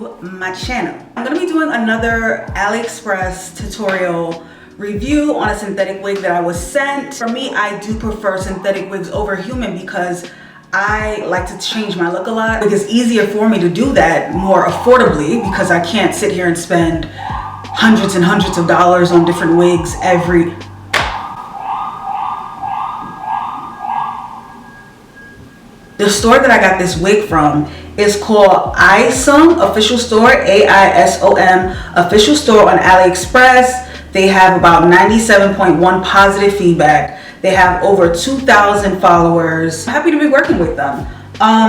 to my channel. I'm gonna be doing another AliExpress tutorial review on a synthetic wig that I was sent. For me, I do prefer synthetic wigs over human because I like to change my look a lot. It's easier for me to do that more affordably because I can't sit here and spend hundreds and hundreds of dollars on different wigs every... The store that I got this wig from is called Aisom Official Store, AISOM Official Store on AliExpress. They have about 97.1 positive feedback. They have over 2,000 followers. I'm happy to be working with them.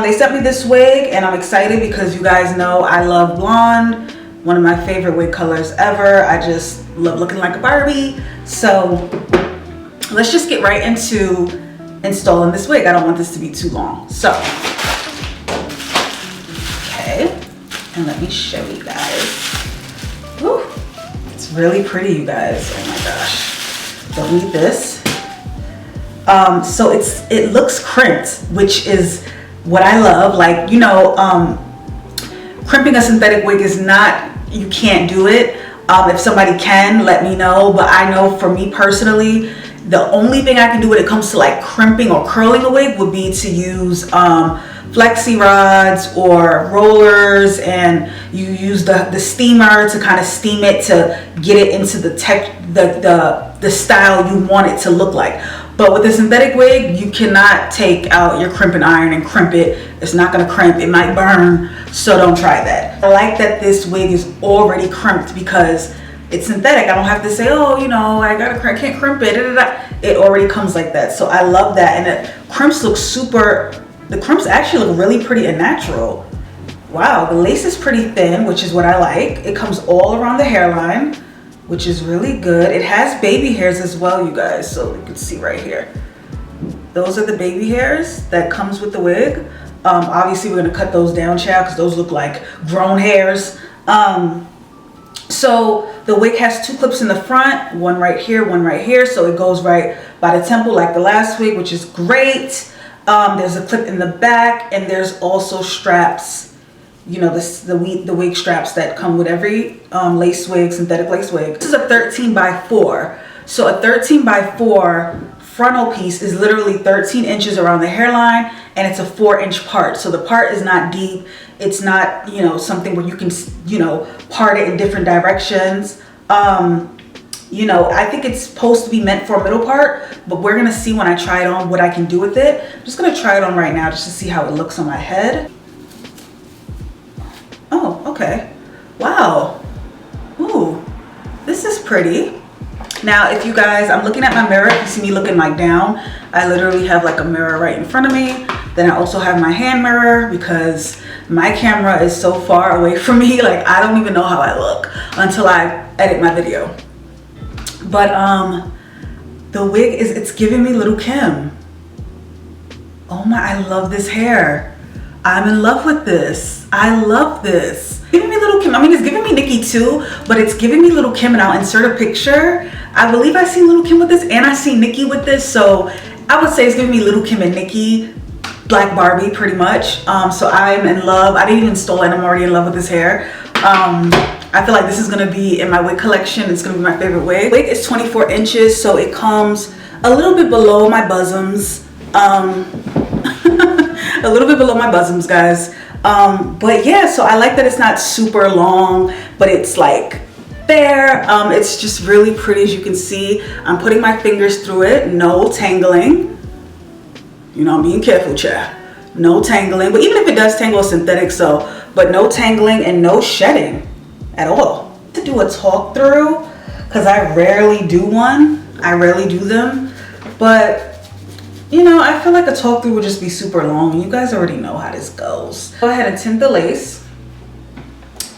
They sent me this wig and I'm excited because you guys know I love blonde, one of my favorite wig colors ever. I just love looking like a Barbie. So let's just get right into installing this wig. I don't want this to be too long. So, okay, and let me show you guys. Woo, it's really pretty, you guys. Oh my gosh. Don't need this. So it looks crimped, which is what I love. Like, you know, crimping a synthetic wig is not, you can't do it. If somebody can, let me know. But I know for me personally, the only thing I can do when it comes to like crimping or curling a wig would be to use flexi rods or rollers, and you use the steamer to kind of steam it to get it into the style you want it to look like. But with a synthetic wig, you cannot take out your crimping iron and crimp it. It's not gonna crimp, it might burn, so don't try that. I like that this wig is already crimped because it's synthetic. I don't have to say, oh, you know, I can't crimp it. It already comes like that. So I love that. And the crimps look the crimps actually look really pretty and natural. Wow, the lace is pretty thin, which is what I like. It comes all around the hairline, which is really good. It has baby hairs as well, you guys. So you can see right here. Those are the baby hairs that comes with the wig. Obviously we're gonna cut those down, child, because those look like grown hairs. So the wig has two clips in the front, one right here, so it goes right by the temple like the last wig, which is great. There's a clip in the back, and there's also straps, you know, the wig straps that come with every lace wig, synthetic lace wig. This is a 13x4. So a 13x4 frontal piece is literally 13 inches around the hairline, and it's a 4-inch part. So the part is not deep. It's not, you know, something where you can, you know, part it in different directions. You know, I think it's supposed to be meant for a middle part, but we're gonna see when I try it on what I can do with it. I'm just gonna try it on right now just to see how it looks on my head. Oh, okay. Wow. Ooh, this is pretty. Now, if you guys, I'm looking at my mirror. If you see me looking like down, I literally have like a mirror right in front of me. Then I also have my hand mirror because my camera is so far away from me. Like, I don't even know how I look until I edit my video. But the wig it's giving me Little Kim. Oh my, I love this hair. I'm in love with this. I love this. Giving me Little Kim. I mean, it's giving me Nicki too, but it's giving me Little Kim, and I'll insert a picture. I believe I see Little Kim with this, and I see Nicki with this, so I would say it's giving me Little Kim and Nicki, Black Barbie, pretty much. So I'm in love. I didn't even install it. I'm already in love with this hair. I feel like this is gonna be in my wig collection. It's gonna be my favorite wig. Wig is 24 inches, so it comes a little bit below my bosoms. A little bit below my bosoms, guys. But yeah, so I like that it's not super long, but it's like there. It's just really pretty, as you can see. I'm putting my fingers through it, no tangling. You know, I'm being careful, child. No tangling, but even if it does tangle, it's synthetic, so, but no tangling and no shedding at all. To do a talk through, because I rarely do one. I rarely do them, but you know, I feel like a talk through would just be super long, and you guys already know how this goes. Go ahead and tint the lace,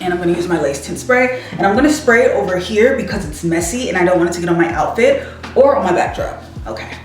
and I'm gonna use my lace tint spray, and I'm gonna spray it over here because it's messy and I don't want it to get on my outfit or on my backdrop. Okay.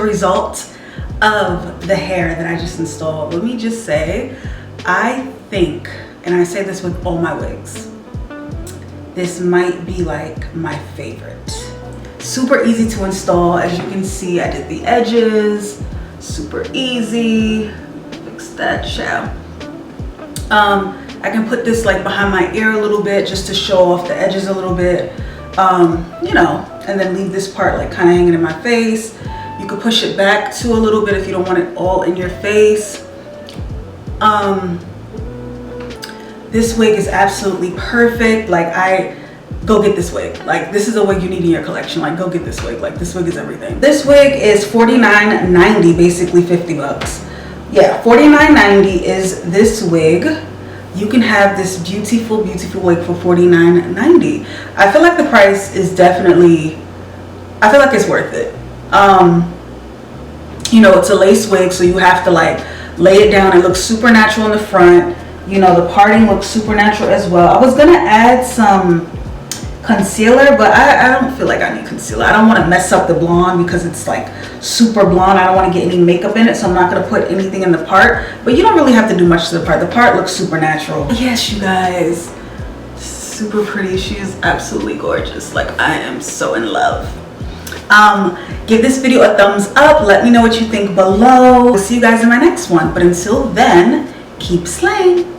Result of the hair that I just installed. Let me just say, I think, and I say this with all my wigs, this might be like my favorite. Super easy to install. As you can see, I did the edges, super easy. Fix that, child. I can put this like behind my ear a little bit just to show off the edges a little bit, you know, and then leave this part like kind of hanging in my face. You could push it back to a little bit if you don't want it all in your face. This wig is absolutely perfect. Like, go get this wig. Like, this is a wig you need in your collection. Like, go get this wig. Like, this wig is everything. This wig is $49.90, basically 50 bucks. Yeah, $49.90 is this wig. You can have this beautiful, beautiful wig for $49.90. I feel like the price is definitely, I feel like it's worth it. You know, it's a lace wig, so you have to like lay it down. It looks super natural in the front. You know, the parting looks super natural as well. I was gonna add some concealer, but I don't feel like I need concealer. I don't want to mess up the blonde because it's like super blonde. I don't want to get any makeup in it, so I'm not gonna put anything in the part. But you don't really have to do much to the part. The part looks super natural. Yes, you guys, super pretty. She is absolutely gorgeous. Like, I am so in love. Give this video a thumbs up. Let me know what you think below. I'll see you guys in my next one. But until then, keep slaying.